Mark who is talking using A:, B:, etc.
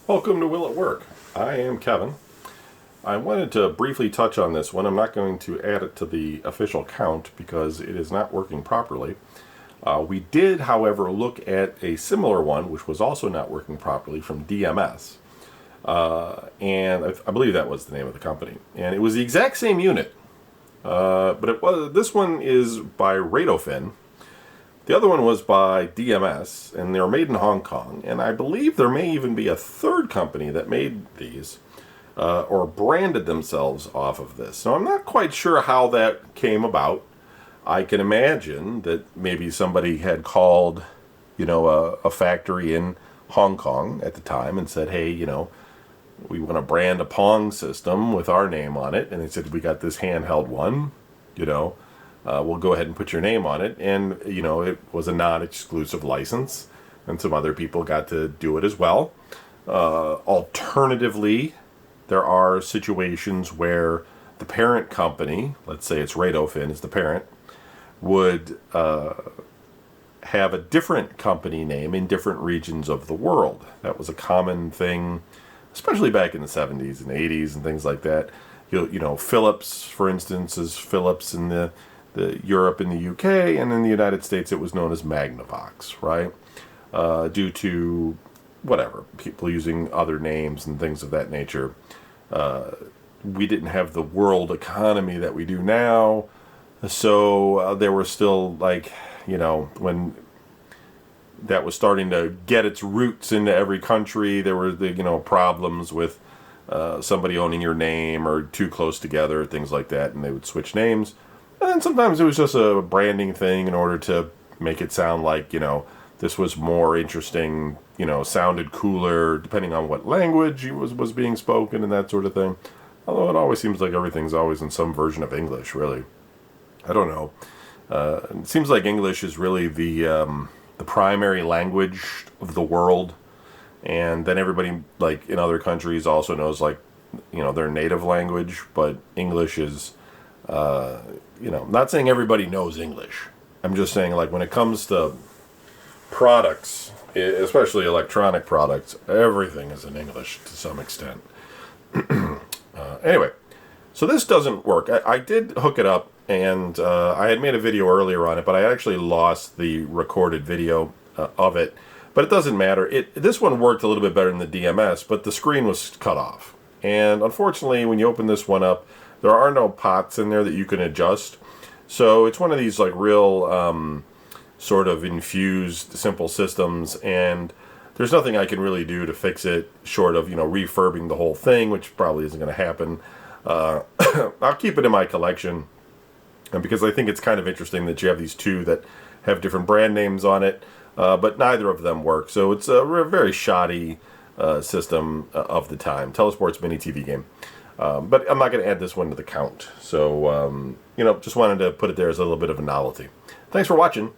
A: Welcome to Will It Work? I am Kevin. I wanted to briefly touch on this one. I'm not going to add it to the official count because it is not working properly. We did, however, look at a similar one, which was also not working properly, from DMS. And I believe that was the name of the company. And it was the exact same unit. But this one is by Radofin. The other one was by DMS, and they were made in Hong Kong. And I believe there may even be a third company that made these, or branded themselves off of this. So I'm not quite sure how that came about. I can imagine that maybe somebody had called, a factory in Hong Kong at the time and said, hey, we want to brand a pong system with our name on it. And they said, we got this handheld one, we'll go ahead and put your name on it. And, it was a non-exclusive license, and some other people got to do it as well. Alternatively, there are situations where the parent company, let's say it's Radofin is the parent, would have a different company name in different regions of the world. That was a common thing, especially back in the 70s and 80s and things like that. Philips, for instance, is Philips in the Europe and the UK, and in the United States it was known as Magnavox, right? Due to whatever, people using other names and things of that nature. We didn't have the world economy that we do now, so there were still, when that was starting to get its roots into every country, there were problems with somebody owning your name or too close together, things like that, and they would switch names. And then sometimes it was just a branding thing in order to make it sound like, this was more interesting, sounded cooler, depending on what language was being spoken and that sort of thing. Although it always seems like everything's always in some version of English, really. I don't know. It seems like English is really the primary language of the world. And then everybody, in other countries, also knows, their native language. But English is, not saying everybody knows English. I'm just saying, when it comes to products, especially electronic products, everything is in English to some extent. Anyway, so this doesn't work. I did hook it up, and I had made a video earlier on it, but I actually lost the recorded video of it. But it doesn't matter. This one worked a little bit better than the DMS, but the screen was cut off. And unfortunately, when you open this one up, there are no pots in there that you can adjust. So it's one of these real sort of infused simple systems, and there's nothing I can really do to fix it short of refurbing the whole thing, which probably isn't going to happen. I'll keep it in my collection, because I think it's kind of interesting that you have these two that have different brand names on it, but neither of them work. So it's a very shoddy system of the time. Tele-Sports Mini TV Game. But I'm not going to add this one to the count. So, just wanted to put it there as a little bit of a novelty. Thanks for watching.